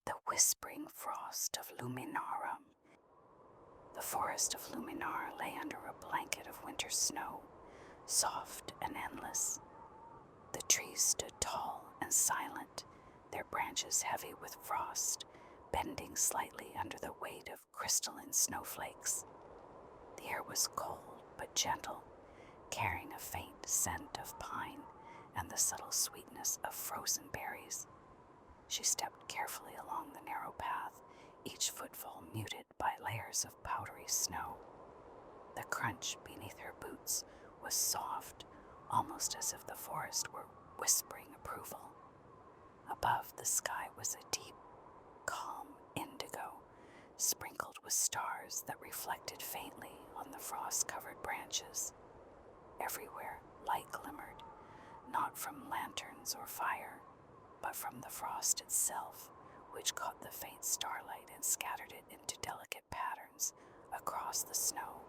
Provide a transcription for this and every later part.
The Whispering Frost of Luminara. The forest of Luminara lay under a blanket of winter snow, soft and endless. The trees stood tall and silent, their branches heavy with frost, bending slightly under the weight of crystalline snowflakes. The air was cold but gentle, carrying a faint scent of pine and the subtle sweetness of frozen berries. She stepped carefully along the narrow path, each footfall muted by layers of powdery snow. The crunch beneath her boots was soft, almost as if the forest were whispering approval. Above, the sky was a deep, calm indigo, sprinkled with stars that reflected faintly on the frost-covered branches. Everywhere, light glimmered, not from lanterns or fire, but from the frost itself, which caught the faint starlight and scattered it into delicate patterns across the snow.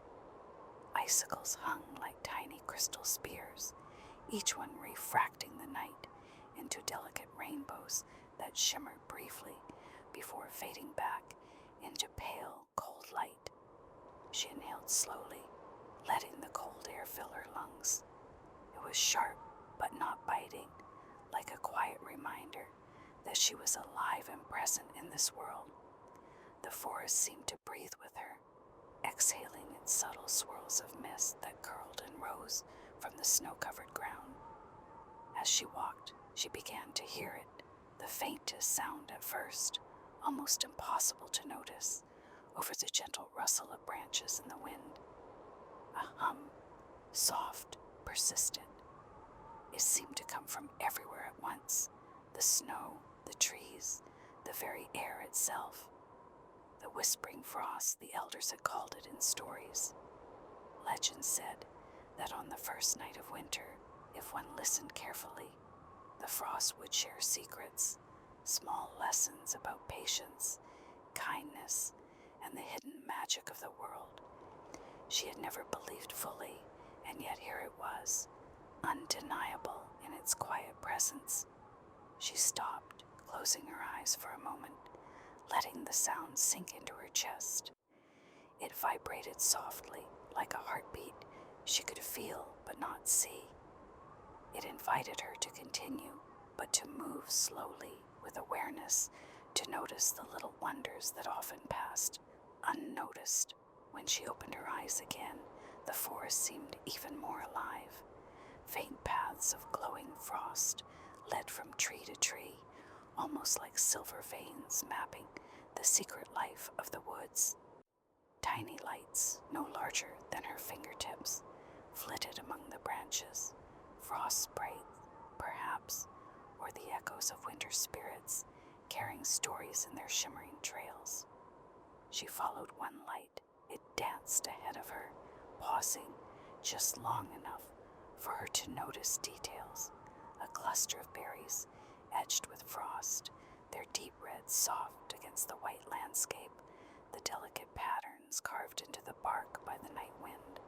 Icicles hung like tiny crystal spears, each one refracting the night into delicate rainbows that shimmered briefly before fading back into pale, cold light. She inhaled slowly, letting the cold air fill her lungs. It was sharp, but not biting, like a quiet reminder that she was alive and present in this world. The forest seemed to breathe with her, exhaling its subtle swirls of mist that curled and rose from the snow-covered ground. As she walked, she began to hear it, the faintest sound at first, almost impossible to notice, over the gentle rustle of branches in the wind. A hum, soft, persistent. It seemed to come from everywhere at once, the snow, the trees, the very air itself. The whispering frost, the elders had called it in stories. Legend said that on the first night of winter, if one listened carefully, the frost would share secrets, small lessons about patience, kindness, and the hidden magic of the world. She had never believed fully, and yet here it was, undeniable in its quiet presence. She stopped, closing her eyes for a moment, letting the sound sink into her chest. It vibrated softly, like a heartbeat she could feel but not see. It invited her to continue, but to move slowly with awareness, to notice the little wonders that often passed unnoticed. When she opened her eyes again, the forest seemed even more alive. Faint paths of glowing frost led from tree to tree, almost like silver veins mapping the secret life of the woods. Tiny lights, no larger than her fingertips, flitted among the branches, frost sprites, perhaps, or the echoes of winter spirits, carrying stories in their shimmering trails. She followed one light. It danced ahead of her, pausing just long enough for her to notice details. A cluster of berries, edged with frost, their deep red soft against the white landscape, the delicate patterns carved into the bark by the night wind.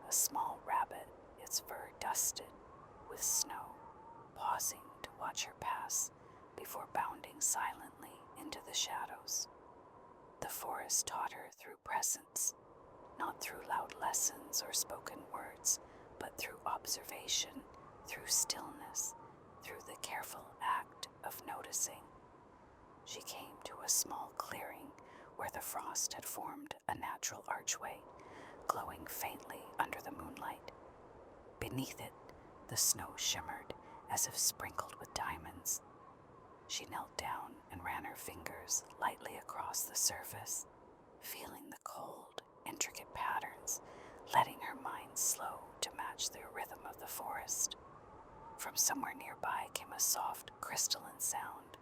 A small rabbit, its fur dusted with snow, pausing to watch her pass before bounding silently into the shadows. The forest taught her through presence, not through loud lessons or spoken words, but through observation, through stillness, through the careful act of noticing. She came to a small clearing where the frost had formed a natural archway, glowing faintly under the moonlight. Beneath it, the snow shimmered as if sprinkled with diamonds. She knelt down and ran her fingers lightly across the surface, feeling the cold, intricate patterns, letting her mind slow to match the rhythm of the forest. From somewhere nearby came a soft, crystalline sound,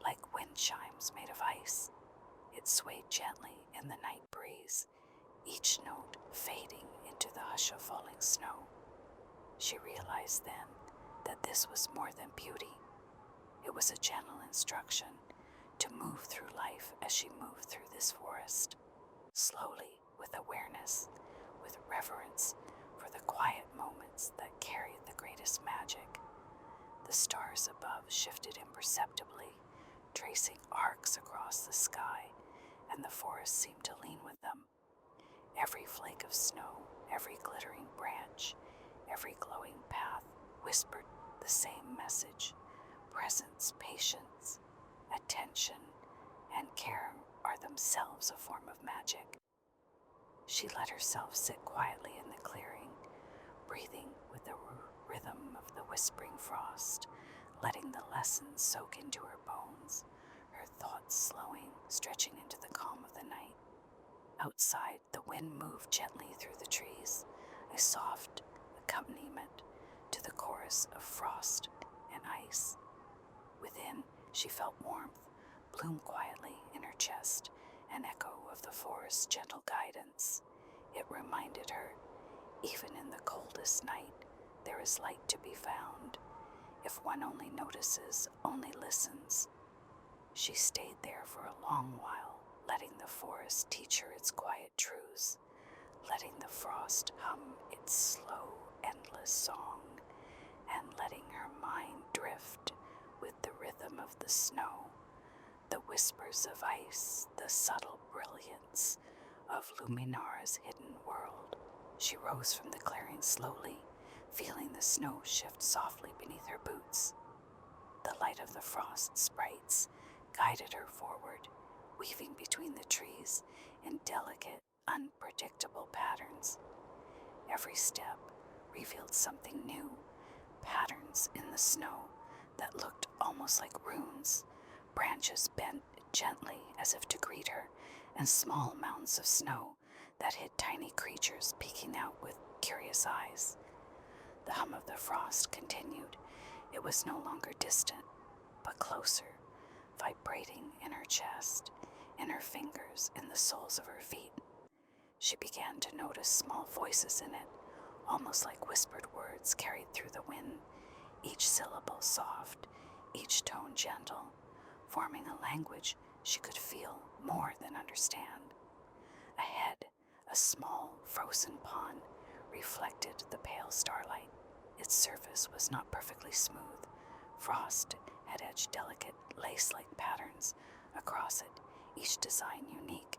like wind chimes made of ice. It swayed gently in the night breeze, each note fading into the hush of falling snow. She realized then that this was more than beauty. It was a gentle instruction to move through life as she moved through this forest, slowly, with awareness, with reverence for the quiet moments that carried the greatest magic. The stars above shifted imperceptibly, tracing tracing arcs across the sky, and the forest seemed to lean with them. Every flake of snow, every glittering branch, every glowing path whispered the same message: presence, patience, attention, and care are themselves a form of magic. She let herself sit quietly in the clearing, breathing with the rhythm of the whispering frost, letting the lessons soak into her bones, her thoughts slowing, stretching into the calm of the night. Outside, the wind moved gently through the trees, a soft accompaniment to the chorus of frost and ice. Within, she felt warmth bloom quietly in her chest, an echo of the forest's gentle guidance. It reminded her, even in the coldest night, there is light to be found, if one only notices, only listens. She stayed there for a long while, letting the forest teach her its quiet truths, letting the frost hum its slow, endless song, and letting her mind drift with the rhythm of the snow, the whispers of ice, the subtle brilliance of Luminara's hidden world. She rose from the clearing slowly, feeling the snow shift softly beneath her boots. The light of the frost sprites guided her forward, weaving between the trees in delicate, unpredictable patterns. Every step revealed something new, patterns in the snow that looked almost like runes. Branches bent gently as if to greet her, and small mounds of snow that hid tiny creatures peeking out with curious eyes. The hum of the frost continued. It was no longer distant, but closer, vibrating in her chest, in her fingers, in the soles of her feet. She began to notice small voices in it, almost like whispered words carried through the wind, each syllable soft, each tone gentle, forming a language she could feel more than understand. Ahead, a small, frozen pond reflected the pale starlight. Its surface was not perfectly smooth. Frost had etched delicate, lace-like patterns across it, each design unique,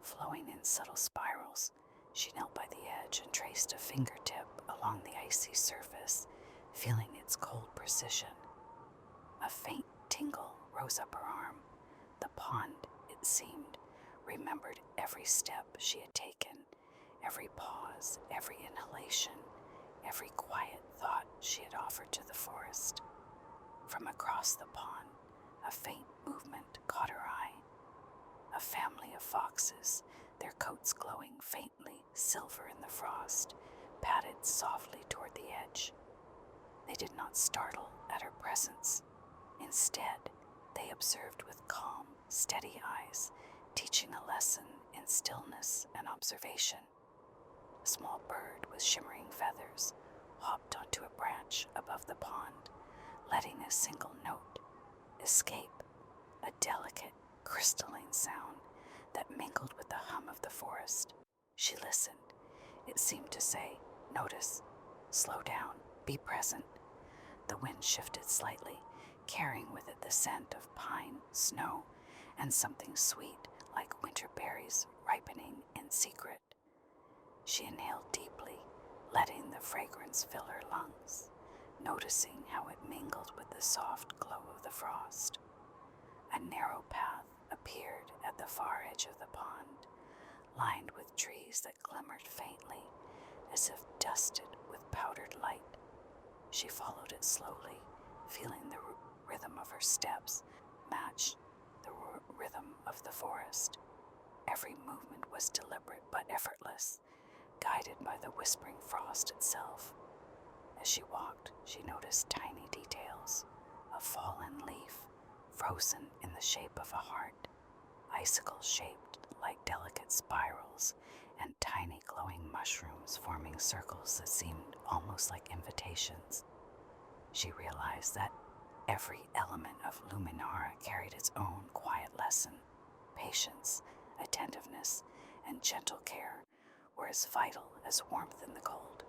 flowing in subtle spirals. She knelt by the edge and traced a fingertip along the icy surface, feeling its cold precision. A faint tingle rose up her arm. The pond, it seemed, remembered every step she had taken, every pause, every inhalation, every quiet thought she had offered to the forest. From across the pond, a faint movement caught her eye. A family of foxes, their coats glowing faintly silver in the frost, padded softly toward the edge. They did not startle at her presence. Instead, they observed with calm, steady eyes, teaching a lesson in stillness and observation. A small bird with shimmering feathers hopped onto a branch above the pond, letting a single note escape, a delicate, crystalline sound that mingled with the hum of the forest. She listened. It seemed to say, "Notice, slow down, be present." The wind shifted slightly, carrying with it the scent of pine, snow, and something sweet like winter berries ripening in secret. She inhaled deeply, letting the fragrance fill her lungs, noticing how it mingled with the soft glow of the frost. A narrow path appeared at the far edge of the pond, lined with trees that glimmered faintly, as if dusted with powdered light. She followed it slowly, feeling the rhythm of her steps match the rhythm of the forest. Every movement was deliberate but effortless, guided by the whispering frost itself. As she walked, she noticed tiny details: a fallen leaf, frozen in the shape of a heart, icicles shaped like delicate spirals, and tiny glowing mushrooms forming circles that seemed almost like invitations. She realized that every element of Luminara carried its own quiet lesson. Patience, attentiveness, and gentle care were as vital as warmth in the cold.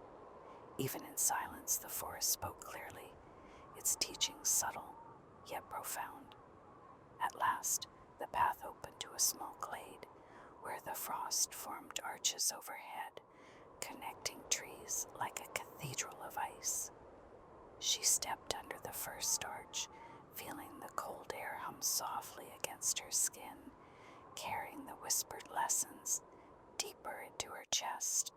Even in silence, the forest spoke clearly, its teachings subtle, yet profound. At last, the path opened to a small glade where the frost formed arches overhead, connecting trees like a cathedral of ice. She stepped under the first arch, feeling the cold air hum softly against her skin, carrying the whispered lessons deeper into her chest.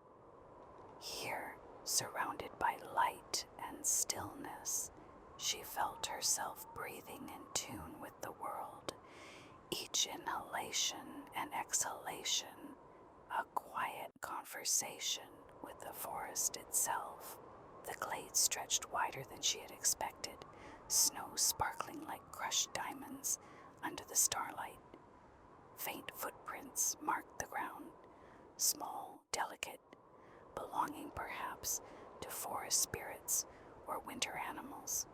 Here, surrounded by light and stillness, she felt herself breathing in tune with the world, each inhalation and exhalation a quiet conversation with the forest itself. The glade stretched wider than she had expected, snow sparkling like crushed diamonds under the starlight. Faint footprints marked the ground, small, delicate, belonging perhaps to forest spirits or winter animals.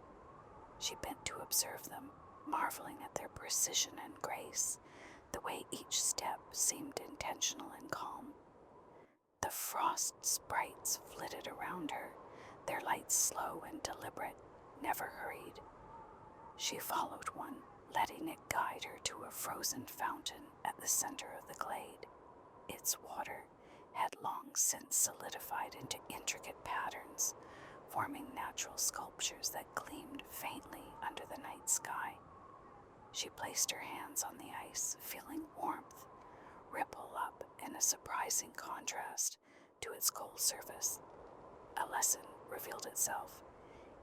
She bent to observe them, marveling at their precision and grace, the way each step seemed intentional and calm. The frost sprites flitted around her, their light slow and deliberate, never hurried. She followed one, letting it guide her to a frozen fountain at the center of the glade. Its water had long since solidified into intricate patterns, forming natural sculptures that gleamed faintly under the night sky. She placed her hands on the ice, feeling warmth ripple up in a surprising contrast to its cold surface. A lesson revealed itself.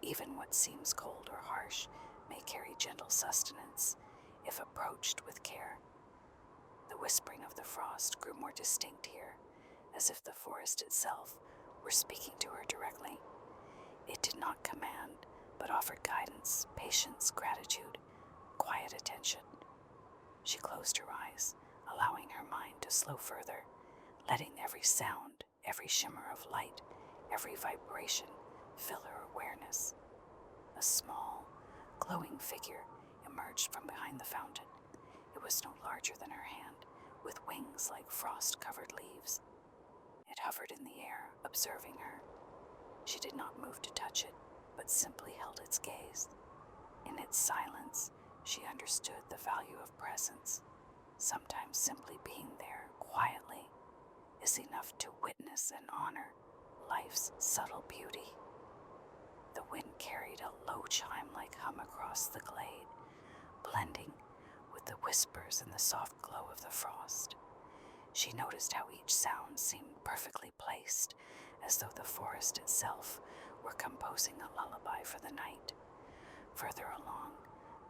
Even what seems cold or harsh may carry gentle sustenance if approached with care. The whispering of the frost grew more distinct here, as if the forest itself were speaking to her directly. It did not command, but offered guidance, patience, gratitude, quiet attention. She closed her eyes, allowing her mind to slow further, letting every sound, every shimmer of light, every vibration fill her awareness. A small, glowing figure emerged from behind the fountain. It was no larger than her hand, with wings like frost-covered leaves. It hovered in the air, observing her. She did not move to touch it, but simply held its gaze. In its silence, she understood the value of presence. Sometimes simply being there, quietly, is enough to witness and honor life's subtle beauty. The wind carried a low chime-like hum across the glade, blending with the whispers and the soft glow of the frost. She noticed how each sound seemed perfectly placed, as though the forest itself were composing a lullaby for the night. Further along,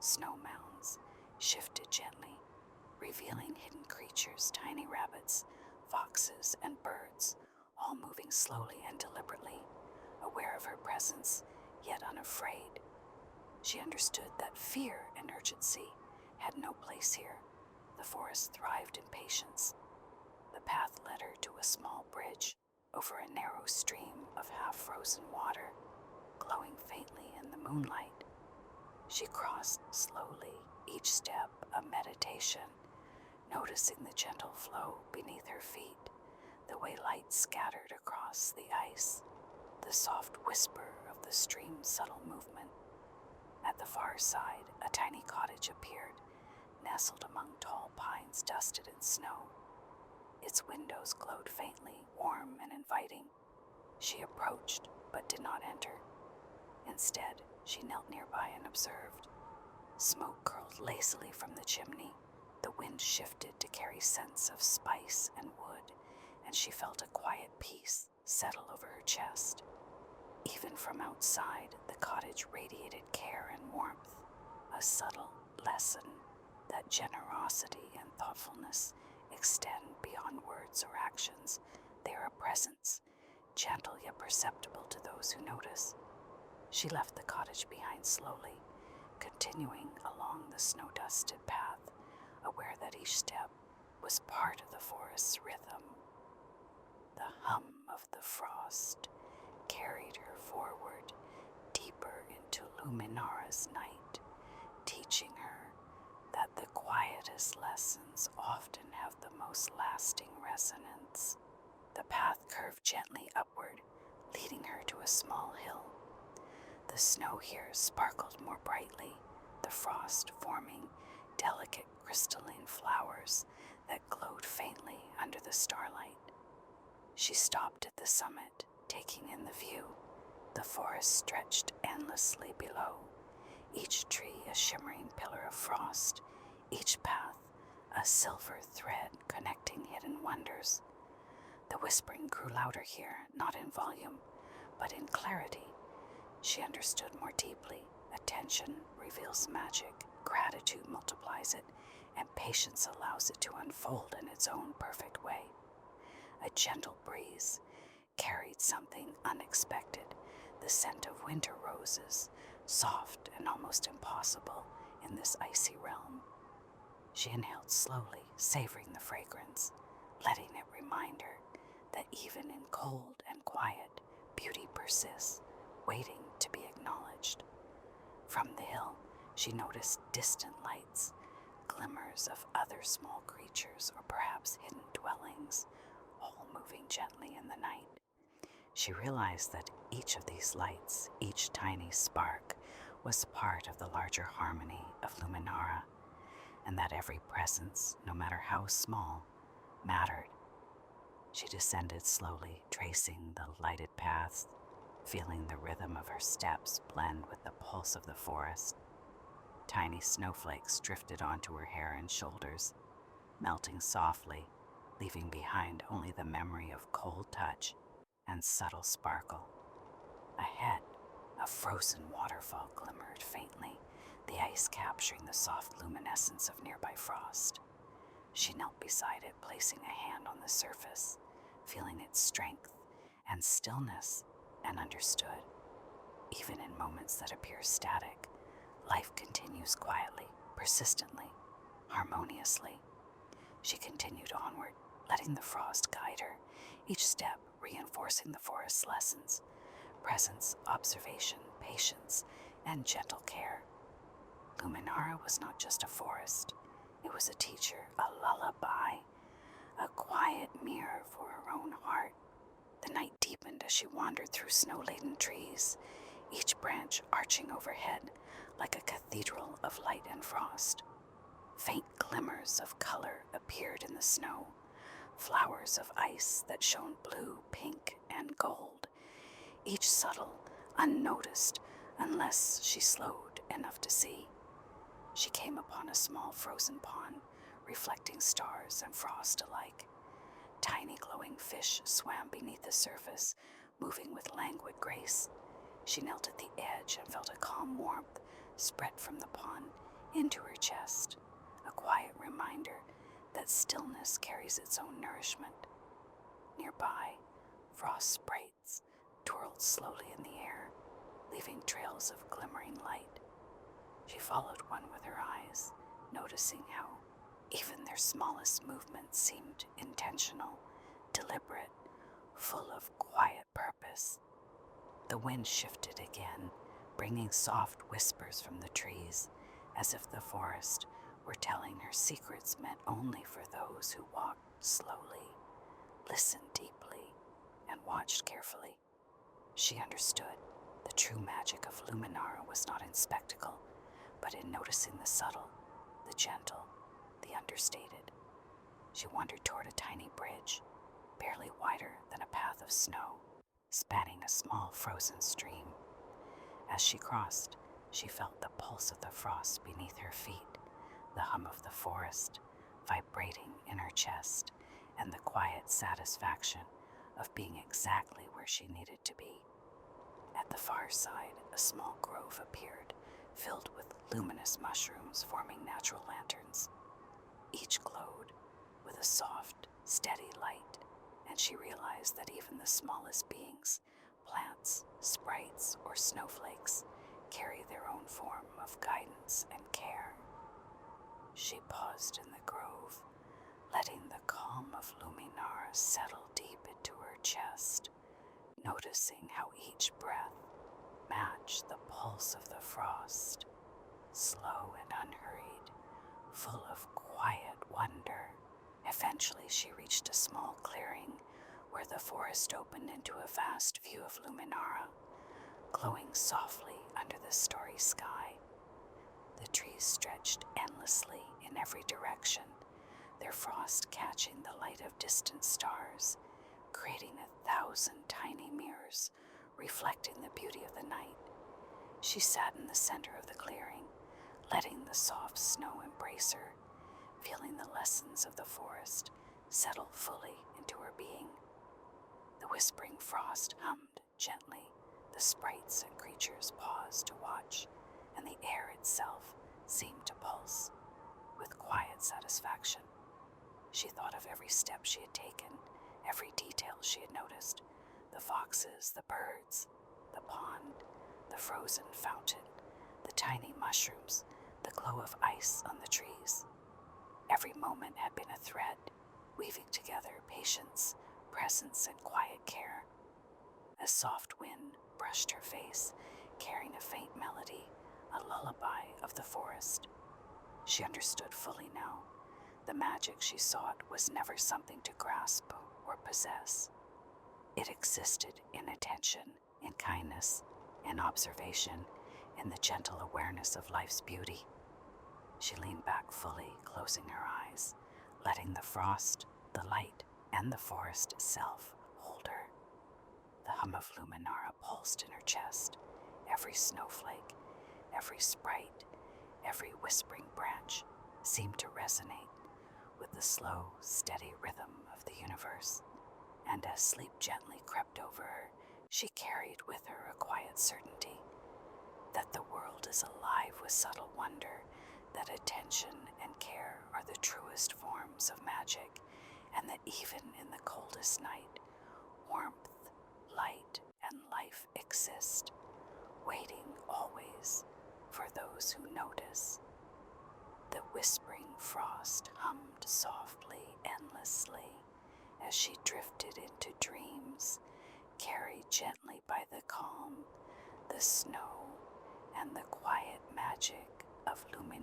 snow mounds shifted gently, revealing hidden creatures, tiny rabbits, foxes, and birds, all moving slowly and deliberately, aware of her presence, yet unafraid. She understood that fear and urgency had no place here. The forest thrived in patience. The path led her to a small bridge over a narrow stream of half-frozen water, glowing faintly in the moonlight. She crossed slowly, each step a meditation, noticing the gentle flow beneath her feet, the way light scattered across the ice, the soft whisper of the stream's subtle movement. At the far side, a tiny cottage appeared, nestled among tall pines dusted in snow. Its windows glowed faintly, warm and inviting. She approached, but did not enter. Instead, she knelt nearby and observed. Smoke curled lazily from the chimney. The wind shifted to carry scents of spice and wood, and she felt a quiet peace settle over her chest. Even from outside, the cottage radiated care and warmth, a subtle lesson that generosity and thoughtfulness extend beyond words or actions. They are a presence, gentle yet perceptible to those who notice. She left the cottage behind slowly, continuing along the snow-dusted path, aware that each step was part of the forest's rhythm. The hum of the frost carried her forward, deeper into Luminara's night, teaching her that the quietest lessons often have the most lasting resonance. The path curved gently upward, leading her to a small hill. The snow here sparkled more brightly, the frost forming delicate crystalline flowers that glowed faintly under the starlight. She stopped at the summit, taking in the view. The forest stretched endlessly below, each tree a shimmering pillar of frost, each path a silver thread connecting hidden wonders. The whispering grew louder here, not in volume, but in clarity. She understood more deeply. Attention reveals magic, gratitude multiplies it, and patience allows it to unfold in its own perfect way. A gentle breeze carried something unexpected, the scent of winter roses, soft and almost impossible in this icy realm. She inhaled slowly, savoring the fragrance, letting it remind her that even in cold and quiet, beauty persists, waiting to be acknowledged. From the hill, she noticed distant lights, glimmers of other small creatures or perhaps hidden dwellings, all moving gently in the night. She realized that each of these lights, each tiny spark, was part of the larger harmony of Luminara, and that every presence, no matter how small, mattered. She descended slowly, tracing the lighted paths, feeling the rhythm of her steps blend with the pulse of the forest. Tiny snowflakes drifted onto her hair and shoulders, melting softly, leaving behind only the memory of cold touch and subtle sparkle. Ahead, a frozen waterfall glimmered faintly, the ice capturing the soft luminescence of nearby frost. She knelt beside it, placing a hand on the surface, feeling its strength and stillness, and understood. Even in moments that appear static, life continues quietly, persistently, harmoniously. She continued onward, letting the frost guide her, each step reinforcing the forest's lessons: presence, observation, patience, and gentle care. Luminara was not just a forest. It was a teacher, a lullaby, a quiet mirror for her own heart. The night deepened as she wandered through snow-laden trees, each branch arching overhead like a cathedral of light and frost. Faint glimmers of color appeared in the snow, flowers of ice that shone blue, pink, and gold, each subtle, unnoticed, unless she slowed enough to see. She came upon a small frozen pond, reflecting stars and frost alike. Tiny glowing fish swam beneath the surface, moving with languid grace. She knelt at the edge and felt a calm warmth spread from the pond into her chest, a quiet reminder that stillness carries its own nourishment. Nearby, frost sprites twirled slowly in the air, leaving trails of glimmering light. She followed one with her eyes, noticing how even their smallest movements seemed intentional, deliberate, full of quiet purpose. The wind shifted again, bringing soft whispers from the trees, as if the forest were telling her secrets meant only for those who walked slowly, listened deeply, and watched carefully. She understood the true magic of Luminara was not in spectacle, but in noticing the subtle, the gentle, the understated. She wandered toward a tiny bridge, barely wider than a path of snow, spanning a small frozen stream. As she crossed, she felt the pulse of the frost beneath her feet, the hum of the forest vibrating in her chest, and the quiet satisfaction of being exactly where she needed to be. At the far side, a small grove appeared, filled with luminous mushrooms forming natural lanterns. Each glowed with a soft, steady light, and she realized that even the smallest beings, plants, sprites, or snowflakes, carry their own form of guidance and care. She paused in the grove, letting the calm of Luminara settle deep into her chest, noticing how each breath matched the pulse of the frost, slow and unhurried, full of quiet wonder. Eventually she reached a small clearing where the forest opened into a vast view of Luminara, glowing softly under the starry sky. The trees stretched endlessly in in every direction, their frost catching the light of distant stars, creating 1,000 tiny mirrors reflecting the beauty of the night. She sat in the center of the clearing, letting the soft snow embrace her, feeling the lessons of the forest settle fully into her being. The whispering frost hummed gently. The sprites and creatures paused to watch, and the air itself seemed to pulse with quiet satisfaction. She thought of every step she had taken, every detail she had noticed: the foxes, the birds, the pond, the frozen fountain, the tiny mushrooms, the glow of ice on the trees. Every moment had been a thread, weaving together patience, presence, and quiet care. A soft wind brushed her face, carrying a faint melody, a lullaby of the forest. She understood fully now. The magic she sought was never something to grasp or possess. It existed in attention, in kindness, in observation, in the gentle awareness of life's beauty. She leaned back fully, closing her eyes, letting the frost, the light, and the forest itself hold her. The hum of Luminara pulsed in her chest. Every snowflake, every sprite, every whispering branch seemed to resonate with the slow, steady rhythm of the universe. And as sleep gently crept over her, she carried with her a quiet certainty that the world is alive with subtle wonder, that attention and care are the truest forms of magic, and that even in the coldest night, warmth, light, and life exist, waiting always for those who notice. The whispering frost hummed softly, endlessly, as she drifted into dreams, carried gently by the calm, the snow, and the quiet magic of Luminara.